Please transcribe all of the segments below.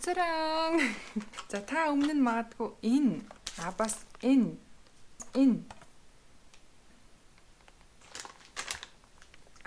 Царан. За та өмнө нь магадгүй энэ бас энэ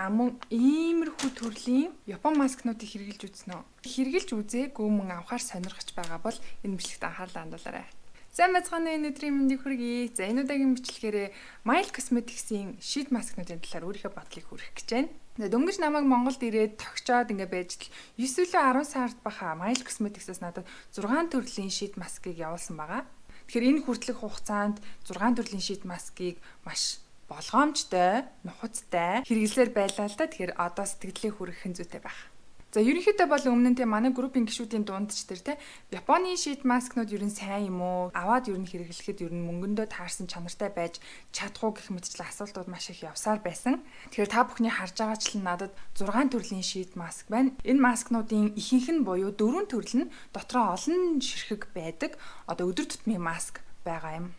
мөн иймэрхүү төрлийн Япон маскнуудыг хэрэгжилж үзнэ үү? Хэрэгжилж үзээгүй мөн авахар сонирхож байгаа бол энэ бичлэгт анхаарлаа хандуулаарай. Сайн байцгаана энэ өдрийн мэндийг хүргэе. За энэ удаагийн бичлэгээрээ Mile Cosmetics-ийн шид маскнуудын талаар өөрийнхөө бодлыг хүргэх гэж байна. Дөнгөж намайг Монголд ирээд тогтчоод байж л 9 үлээ 10 сард баха Mile Cosmetics-аас надад 6 төрлийн шид маскыг явуулсан байгаа. Тэгэхээр энэ хүртэлх хугацаанд 6 төрлийн шид маскыг маш болгоомжтой, нухацтай хэрэглэлээр байлаа л да. Тэгэхээр одоо сэтгэлээ хүргэх зүйтэй байх. За ерөнхийдөө бол өмнө нь манай группийн гишүүдийн дунд ч тэр Японы шид маскнууд ер нь сайн юм уу? Аваад ер нь хэрэглэхэд ер нь мөнгөндөө таарсан чанартай байж чадах уу гэх мэтчлэн асуултууд маш их явсаар байсан. Тэгэхээр та бүхний харж байгаачлан надад 6 төрлийн шид маск байна. Энэ маскнуудын ихэнх нь буюу 4 төрөл нь дотроо олон ширхэг байдаг. Одоо өдөр тутмын маск байгаа юм.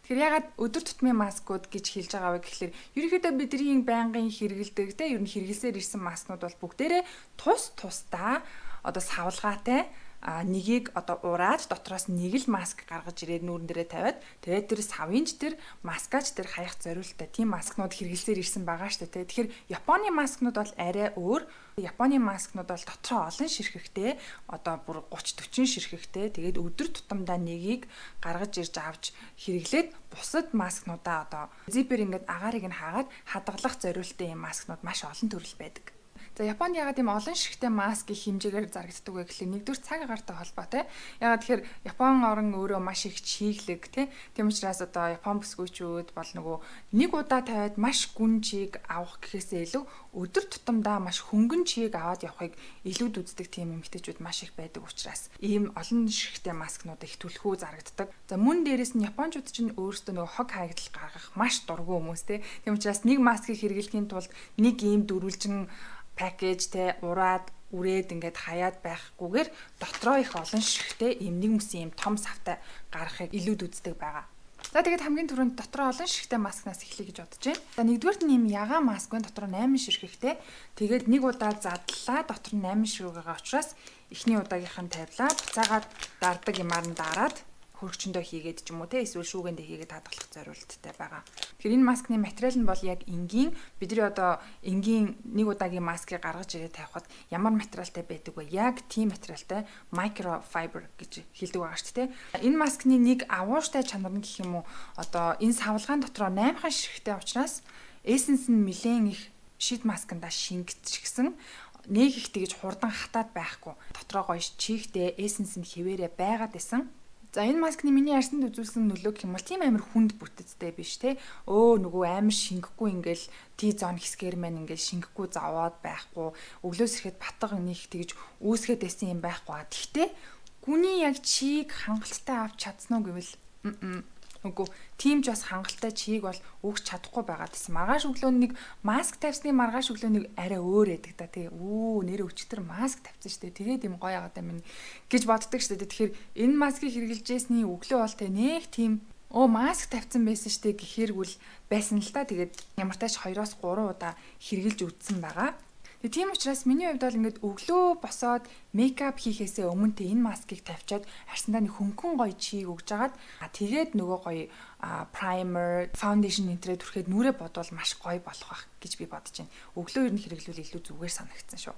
Тэгэхээр ягаад өдөр тутмын маскууд гэж хэлж байгаа вэ гэхэлэр ерөнхийдөө бидний байнгын хэрэгэлдэг ер нь хэрэгэлсээр ирсэн маскнууд бол бүгдээрээ тусдаа одоо савлгаатай нэгийг одоо ураад дотроос нэг л маск гаргаж ирээд нүүрэн дээрээ тавиад тэгээд тэр савынч тэр маскаач тэр хаях зориултаа тийм маскнууд хэрэгэлсээр ирсэн байгаа шүү дээ. Тэгэхээр Японы маскнууд бол арай өөр. Японы маскнууд бол дотроо олон ширхэгтэй одоо бүр 30-40 ширхэгтэй тэгээд өдөр тутамдаа нэгийг гаргаж ирж авч хэрэглээд бусад маскнуудаа одоо зипер агаарыг нь хаагаад хадгалах зориултаа юм маскнууд маш олон төрөл байдаг. За Японд ягаад ийм олон ширхтэй маскыг хэмжээгээр зарагддаг вэ гэхлээр нэгдүгээр цаг агаартай холбоотой. Ягаад тэгэхээр Япон орн өөрөө маш их чиглэг тийм учраас одоо Япон бүсгүйчүүд бол нэг удаа тавиад маш гүн чийг авах гэхээсээ илүү өдөр тутамдаа маш хөнгөн чийг аваад явахыг илүүд үздэг тийм эмэгтэйчүүд маш их байдаг учраас ийм олон ширхтэй маскнууд их түлхүү зарагддаг. За мөн дээрэс нь Япончууд чинь өөрсдөө хог хаягдал гаргах маш дургүй хүмүүс тийм учраас нэг маскыг хэрэглэхийн тулд нэг ийм дөрвөлжин пакэж ураад үрээд хаяад байхгүйгээр дотроо их олон ширхтэй ийм нэг мэсэн ийм том савтай гаргахыг илүүд үздэг байгаа. За тэгээд хамгийн түрүүнд дотроо олон ширхтэй маскнаас эхлэе гэж бодож байна. За нэгдүгээрт нь ийм ягаан маск байна дотроо 8 ширхэгтэй. Тэгээд нэг удаа задлаа дотор нь 8 ширхэг байгаа учраас эхний удаагийнх нь тавилаа буцаагаад дардаг юмар нь дараад хөргөчөндөө хийгээд ч юм уу эсвэл шүүгэндээ хийгээд хадгалах зориулттай байгаа. Тэгэхээр энэ маскны материал нь бол яг энгийн бидний одоо энгийн нэг удаагийн маскыг гаргаж ирээд тавихад ямар материалтай байдаг вэ? Яг тийм материалтай microfiber гэж хэлдэг байгаа шүү дээ. Энэ маскны нэг авууштай чанар нь гэх юм уу одоо энэ савлгаан дотроо 8 хан ширхтэй учраас эссенс нь нэлээд их шид масканда шингэчихсэн. Нэг их тэгж хурдан хатаад байхгүй. Дотроо гоё чихтэй эссенс нь хэвээрээ байгаад байсан. За энэ маскны миний арсанд үзүүлсэн нөлөө гэх юм бол тийм амар хүнд бүтэцтэй биш те. Нөгөө амар шингэхгүй T-зон хэсгээр маань шингэхгүй заваад байхгүй. Өглөөс ирэхэд батга нэг тэгж үүсгээд байсан юм байхгүй. Тэгтээ гүний яг чийг хангалттай авч чадсан уу гэвэл үгүй тийм ч бас хангалттай чийг бол өгч чадахгүй байгаа гэсэн. Маргааш өглөө нэг маск тавьсны маргааш өглөө нэг арай өөр байдаг да тий. Нэр өчтөр маск тавьсан шүү дээ. Тэгээд юм гоё яагаад юм гэж боддог шүү дээ. Тэгэхээр энэ маскыг хэрэгжилжсэний өглөө бол тэ нэг тийм маск тавьсан байсан шүү дээ гэхэргүүл байсан л та. Тэгээд ямар тач 2-3 удаа хэрэгжилж үзсэн байгаа. Тийм учраас миний хувьд бол өглөө босоод мейкап хийхээсээ өмнө энэ маскыг тавьчаад арсандаа нэг хөнгөн гоё чийг өгж агаад тэгээд нөгөө гоё primer, foundation энтрээ түрхэд нүрээ бодвол маш гоё болох байх гэж би бодож байна. Өглөө ер нь хэрэглүүл илүү зүгээр санагдсан шүү.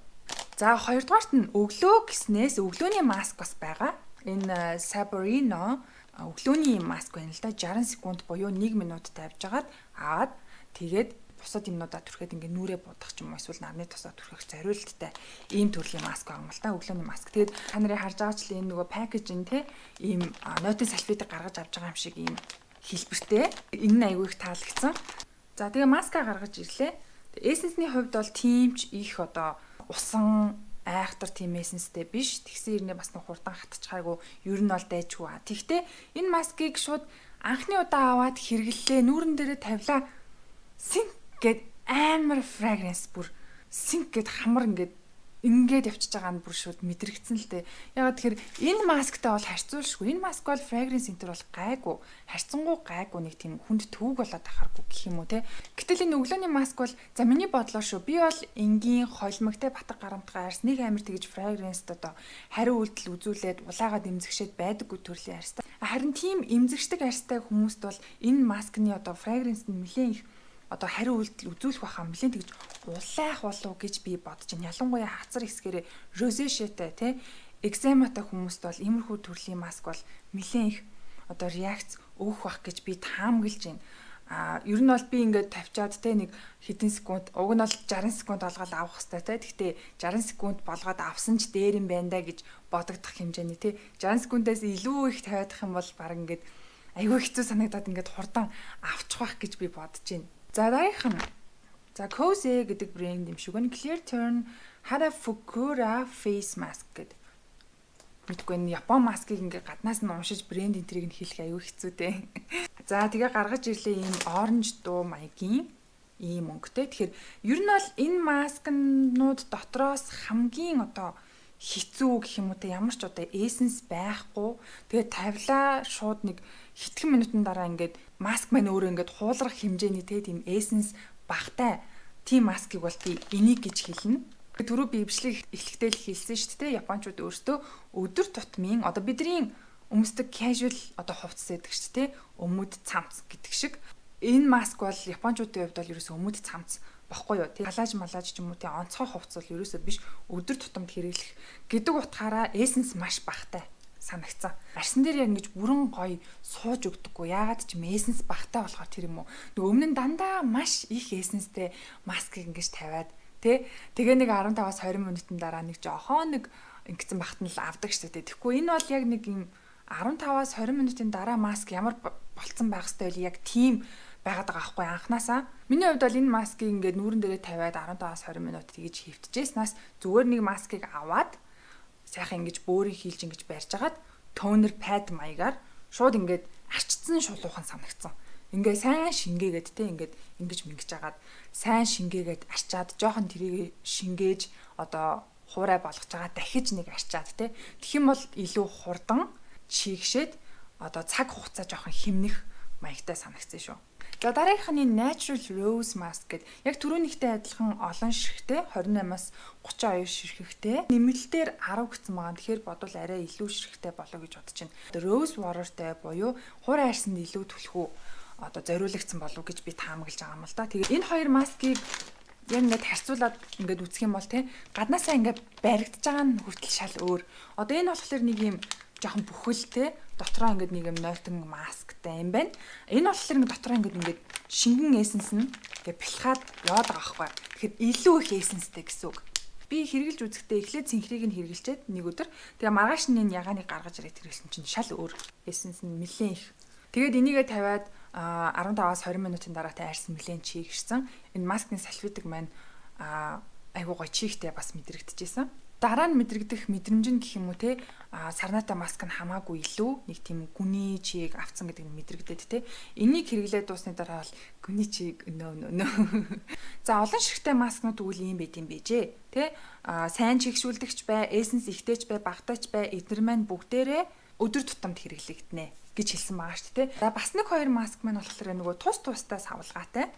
За хоёрдугаарт нь өглөө гиснээс өглөөний маск бас байгаа. Энэ Saborino өглөөний маск байна л да 60 секунд буюу 1 минут тавьж агаад аваад тэгээд бусад юмнуудаа түрхэд нүрээ будах ч юм уу эсвэл нарны тосоо түрхэх зориулттай ийм төрлийн маск байгаа юм л та өглөөний маск. Тэгээд та нарын харж байгаачлаа энэ нөгөө пакэж нь ийм нойтын салфетыг гаргаж авч байгаа юм шиг ийм хэлбэртэй. Энэ нь айгүй их таалагдсан. За тэгээ маска гаргаж ирлээ. Эссенсний хувьд бол тиймч их одоо усан айхтар тийм эссенстэй биш. Тэгсэн ирнэ бас нэг хурдан хатчихаагүй ер нь бол дайжгүй. Тэгтээ энэ маскыг шууд анхны удаа аваад хэрэглэлээ нүүрэн дээрээ тавилаа. Синк гэд амар fragrance бүр синк гэд хамар ингээд явчихж байгаа нь бүр шууд мэдрэгдсэн л дээ. Ягаад тэгэхээр энэ масктай бол харьцуулшгүй. Энэ маск бол fragrance center бол гайгүй. Харьцангуй гайгүй нэг тийм хүнд төвөг болоод ахаргүй гэх юм уу те. Гэтэл энэ өглөөний маск бол за миний бодлоор шүү. Би бол энгийн холимогтэй батг гарамтгай арьс нэг амир тэгж fragrance одоо хариу үйлдэл үзүүлээд улаагаад эмзэгшээд байдаггүй төрлийн арьстай. Харин тийм эмзэгшдэг арьстай хүмүүст бол энэ маскны одоо fragrance нь нэлээд их одоо хариу үйлдэл үзүүлэх байхаа нэлээд тэгж улайх болов гэж би бодож байна. Ялангуяа хацар хэсгэрээ розешэтэй тий экзематай хүмүүст бол иймэрхүү төрлийн маск бол нэлээд их одоо реакц өгөх байх гэж би таамаглаж байна. Ер нь бол би ингээд тавьчаад те нэг хэдэн секунд уг нь бол 60 секунд олгоод авах хэрэгтэй те. Гэхдээ 60 секунд болгоод авсан ч дээр юм байна да гэж бодогдох хэмжээний те. 60 секундээс илүү их тавиадах юм бол баг ингээд айгүй хэцүү санагдаад ингээд хурдан авчих байх гэж би бодож байна. За дараагийнх нь за Kose гэдэг брэнд юм шиг нь Clear Turn Harafukuura face mask гэдэг. Мэдгүй энэ Япон маскыг ингээ гаднаас нь уншиж брэнд энтрийг нь хэлэх аюу хэцүү дээ. За тэгээ гаргаж ирлээ ийм оранж дуу маягийн ийм өнгөтэй. Тэгэхээр ер нь бол энэ маскнууд дотроос хамгийн одоо хэцүү гэх юм уу те ямар ч одоо эссенс байхгүй. Тэгээ тавилаа шууд нэг хитгэн минутын дараа ингээд маск маань өөрөө ингээд хуулрах хэмжээний те тийм эссенс багтай тийм маскыг бол би энийг гэж хэлнэ. Түрүү би ивчлэг эхлэхдээ л хэлсэн шүү дээ. Японочууд өөрсдөө өдөр тутмын одоо бидний өмсдөг casual одоо хувцас гэдэг шүү дээ. Өмд цамц гэдэг шиг. Энэ маск бол японочуудын хувьд бол ерөөсөө өмд цамц баггүй юу. Халааж малааж ч юм уу тий онцгой хувцас бол ерөөсөө биш өдөр тутамд хэрэглэх гэдэг утгаараа эссенс маш багтай санагцсан. Арсан дээр яг ингэж бүрэн гоё сууж өгдөггүй. Яагаад ч эссенс багтай болохоор тэр юм уу. Нөгөө өмнө нь дандаа маш их эссенстэй маскыг ингэж тавиад тэгээ нэг 15-аас 20 минутын дараа нэг жоохон нэг ингэсэн бахт нь л авдаг шүү дээ. Тэгэхгүй энэ бол яг нэг юм 15-аас 20 минутын дараа маск ямар болцсон байх хэвээр яг тийм байгаад байгаа байхгүй анханасаа. Миний хувьд бол энэ маскыг ингээд нүүрэн дээрээ тавиад 15-аас 20 минут тэгж хөвтжээснаас зүгээр нэг маскыг аваад сайхан ингэж бөөрийн хийлж ингэж барьж агаад тонер пад маягаар шууд ингээд арчцсан шулуухан санагдсан. Ингээ сайн шингээгээд те ингээд ингэж мингэж агаад сайн шингээгээд арчаад жоохон тэрийг шингээж одоо хуурай болгож байгаа дахиж нэг арчаад те тэгэх юм бол илүү хурдан чийгшээд одоо цаг хугацаа жоохон хэмнэх маягтай санагдсан шүү. За дараагийнх нь Natural Rose Mask гэдэг яг түрүүнийхтэй адилхан олон ширхтэй 28-аас 32 ширхэгтэй нэмэлтээр 10 гэсэн байгаа. Тэгэхээр бодвол арай илүү ширхтэй болоо гэж бодож байна. Rose waterтэй буюу хуурай арьсанд илүү түлхүү одоо зориулагдсан болов гэж би таамаглаж байгаа юм л да. Тэгээ энэ хоёр маскыг яг ингээд харьцуулаад ингээд үзэх юм бол тий гаднаасаа ингээд баригдаж байгаа нь хүртэл шал өөр. Одоо энэ болохоор нэг юм жоохон бүхэлтэй дотроо ингээд нэг юм нойтон масктай юм байна. Энэ болохоор ингээд дотроо ингээд шингэн эссенс нь ингээд бэлхаад яваад байгаа байхгүй. Тэгэхээр илүү их эссенстэй гэсэн үг. Би хэрглэж үзэхдээ эхлээд цэнхрийг нь хэрглэжээд нэг өдөр тэгээ маргааш нь энэ ягааныг гаргаж ирээд хэрэглэсэн чинь шал өөр. Эссенс нь нэлээд их. Тэгээд энийгээ тавиад 15-аас 20 минутын дараа та арьс нэлээд чийгэрсэн. Энэ маскны салфетик маань айгуу гоё чийгтэй бас мэдрэгдэжсэн. Дараа нь мэдрэгдэх мэдрэмж нь гэх юм уу те сарнаатай маск нь хамаагүй илүү нэг тийм гүний чийг авцсан гэдэг нь мэдрэгдээд те энийг хэрэглээд дуусны дараа бол гүний чийг өнөө. За олон ширхтэй маскнууд тэгвэл ийм байт юм бэжээ те сайн чигшүүлдэгч бай, эссенс ихтэйч бай, багтаач бай эдгээр маань бүгдээрээ өдөр тутамд хэрэглэгдэнэ гэж хэлсэн байгаа шүү дээ. За бас нэг хоёр маск маань болохоор нөгөө тус тустай савлгаатай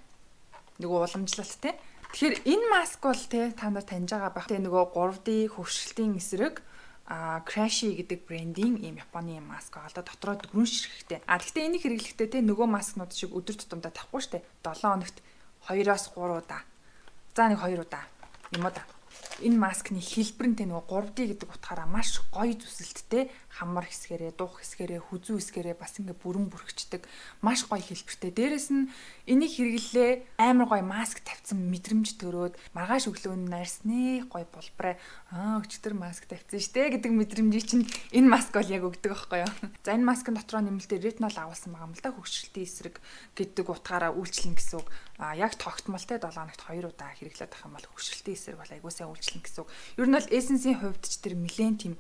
нөгөө уламжлалттай. Тэгэхээр энэ маск бол та нар таньж байгаа байх. Тэгээ нөгөө 3D хөвшилтийн эсрэг Crashy гэдэг брендийн ийм Японы маск байгаа л да дотроо дөрвөн ширхэгтэй. Гэхдээ энийг хэрэглэхдээ нөгөө маскнууд шиг өдөр тутамдаа тавихгүй шүү дээ. 7 хоногт 2-оос 3 удаа. За нэг 2 удаа юм уу да. Энэ маскны хэлбэрнтэй нөгөө 3D гэдэг утгаараа маш гоё зүсэлттэй хамар хэсгэрээ, дух хэсгэрээ, хүзүү хэсгэрээ бас ингээ бүрэн бүрхчдэг маш гоё хэлбэртэй. Дээрэс нь энийг хэрэглээ амар гоё маск тавьсан мэдрэмж төрөөд маргааш өглөө нь нарсны гоё булбараа өчтөр маск тавьсан штэ гэдэг мэдрэмжийг чинь энэ маск бол яг өгдөг байхгүй юу. За энэ маскын дотроо нэмэлтээр ретинол агуулсан байгаа юм л да хөвгчлөлтийн эсрэг гэдэг утгаараа үйлчлэн гэсэн үг. Яг тогтмолтой 7 хоногт 2 удаа хэрэглээд авах юм бол хөвгчлөлтийн эсрэг бол айгуу сайн үйлчлэн гэсэн үг. Ер нь бол эссенсийн хувьд ч тэр нэлээд тийм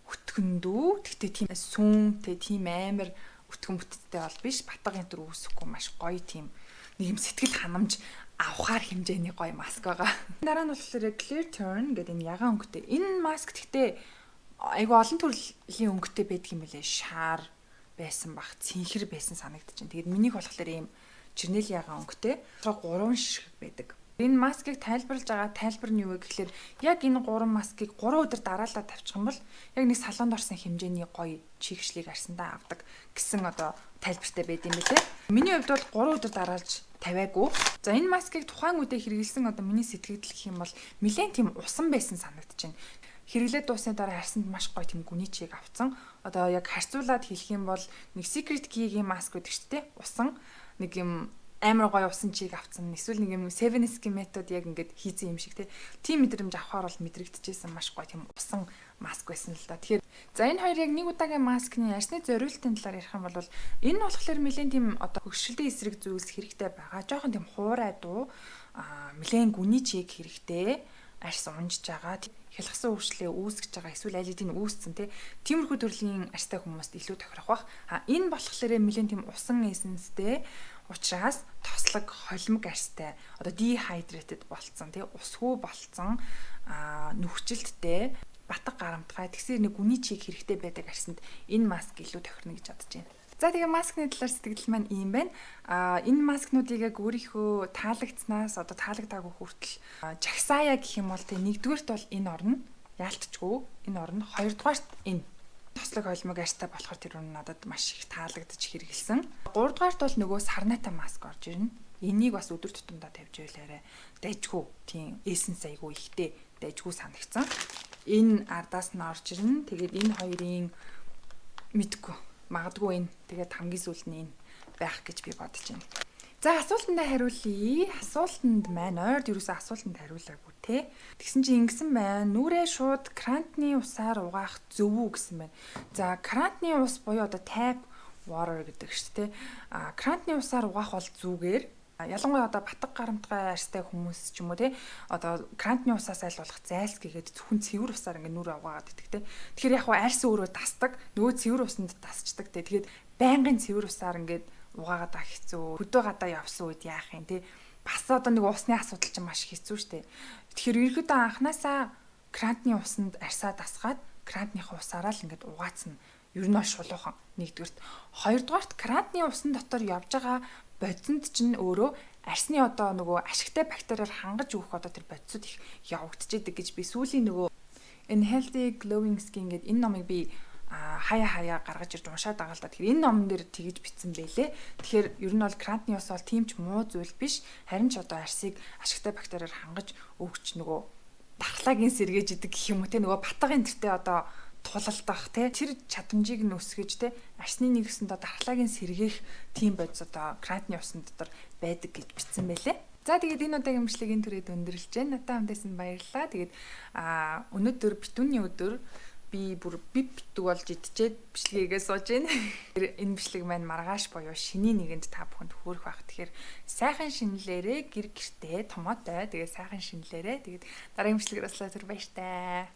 өтгөндөө тэгтээ тийм сүм тийм амар өтгөн бүтцтэй бол биш батга энэ төр үүсэхгүй маш гоё тийм нэг юм сэтгэл ханамж авахар хэмжээний гоё маск байгаа. Дараа нь болохоор Clear Turn гэдэг энэ ягаан өнгөтэй. Энэ маск гэхдээ айгүй олон төрлийн өнгөтэй байдаг юм билээ. Шаар байсан бах, цэнхэр байсан санагдаж байна. Тэгээд минийх болохоор ийм чернэл ягаан өнгөтэй. Тэр 3 ширхэг байдаг. Энэ маскыг тайлбарлаж байгаа тайлбар нь юу вэ гэхээр яг энэ 3 маскыг 3 өдөр дараалал тавьчих юм бол яг нэг салонд орсон хэмжээний гоё чигшлийг арсандаа авдаг гэсэн одоо тайлбартай байд юм билээ. Миний хувьд бол 3 өдөр дараалж тавиагүй. За энэ маскыг тухайн үедээ хэрэглэсэн одоо миний сэтгэл гэх юм бол нэлээд тийм усан байсан санагдаж байна. Хэрэглээд дуусны дараа харсанд маш гоё тийм гүний чиг авцсан. Одоо яг харьцуулаад хэлэх юм бол нэг Secret Key-ийн маск гэдэг чинь усан нэг юм амар гоё усан чиг авцсан. Эсвэл нэг юм Seven Skin метод яг ингээд хийцэн юм шиг тийм мэдрэмж авахаар бол мэдрэгдэжсэн маш гоё тийм усан маск байсан л да. Тэгэхээр за энэ хоёр яг нэг удаагийн маскны арсны зориултын талаар ярих юм бол энэ болохоор нэлээд тийм одоо хөгшилтэй эсрэг зүйлс хэрэгтэй байгаа. Жохон тийм хуурай дуу нэлээд гүний чиг хэрэгтэй. Арс унжиж байгаа, хялгсан өвчлөө үүсгэж байгаа, эсвэл аль хэдийн үүсцэн тиймэрхүү төрлийн арстай хүмүүст илүү тохирох бах. Энэ болохоор нэлээд тийм усан эссенстэй учраас тослог холимог арстай одоо dehydrated болцсон усгүй болцсон нүхжилттэй батга гарамтгай тэгсэр нэг үний чиг хэрэгтэй байдаг арсанд энэ маск илүү тохирно гэж бодож байна. За тэгээ маскны талаар сэтгэл маань ийм байна. Энэ маскнуудыг яг өөрийнхөө таалагдсанаас одоо таалагдаагүй хүртэл жагсаая гэх юм бол нэгдүгээрт бол энэ орно. Яалтчгүй энэ орно. Хоёрдугаарт энэ тослог холимог арьстай болохоор тэр нь надад маш их таалагдж хэрэгэлсэн. Гуравдугаарт бол нөгөө сарнайтай маск орж ирнэ. Энийг бас өдөр тутамдаа тавьж байлаарэ. Дайжгүй тийм эссенс айгүй ихтэй дайжгүй санагцсан. Энэ ардаас нь орж ирнэ. Тэгээд энэ хоёрын мэдгүй магадгүй энэ тэгээд хамгийн сүүлд нь энэ байх гэж би бодож байна. За асуултанд хариулъя. Асуултанд маань ойрд юусэн асуултанд хариулаагүй те. Тэгсэн чинь ингэсэн байна. Нүрээ шууд крантны усаар угаах зөв үү гэсэн байна. За крантны ус буюу одоо tap water гэдэг шүү дээ. Крантны усаар угаах бол зүгээр ялангуяа одоо батга гарамтгай арьстай хүмүүс ч юм уу те одоо крантны усаас айлуулах зайлсхийгээд зөвхөн цэвэр усаар ингээ нүрээ угаагаад идэх те. Тэгэхээр яг хуу арьс өөрөө тасдаг, нөгөө цэвэр усанд тасчдаг те. Тэгээд байнгын цэвэр усаар ингээд угаагаад байгаа хэцүү. Хөдөө гадаа явсан үед яах юм те. Бас одоо нэг усны асуудал чинь маш хэцүү шттэ. Тэгэхээр ерөөдөө анханасаа крантны усанд арьсаа дасгаад крантныхаа усаараа л ингээд угаацна. Ер нь бол шулуухан нэгдүгürt. Хоёрдугаарт крантны усан дотор явж байгаа бодисонд чинь өөрөө арсны одоо нөгөө ашигтай бактериар хангаж өгөх одоо тэр бодисод их явагдчихэдэг гэж би сүүлийн нөгөө энэ Healthy Glowing Skin гэдэг энэ номыг би хаяа гаргаж ирж уншаад байгаа л да. Тэгэхээр энэ номон дээр тэгж бичсэн байлээ. Тэгэхээр ер нь бол крантны ус бол тийм ч муу зүйл биш. Харин ч одоо арсыг ашигтай бактериар хангаж өгч нөгөө дархлаагийн сэргээж идэг гэх юм уу те нөгөө батга энтертэй одоо тулалдах те тэр чадамжийг нь өсгөж те арсны нэгсэнд дархлаагийн сэргээх тийм бодис одоо крантны усан дотор байдаг гэж бичсэн байлээ. За тэгээд энэ удаагийн имжлэгийн түрээд өндөрлж байна. Надад хамтайсан баярлалаа. Тэгээд өнөөдөр битүүний өдөр би битүү болж идчихэд бичлэгээгээ сууж байна. Энэ бичлэг маань маргааш буюу шөнийн нэгэнд та бүхэнд хүрэх байх. Тэгэхээр сайхан шинэлээрээ гэр гэртээ томоотой. Тэгээд сайхан шинэлээрээ. Тэгээд дараагийн бичлэгээр ослоо түр баяртай.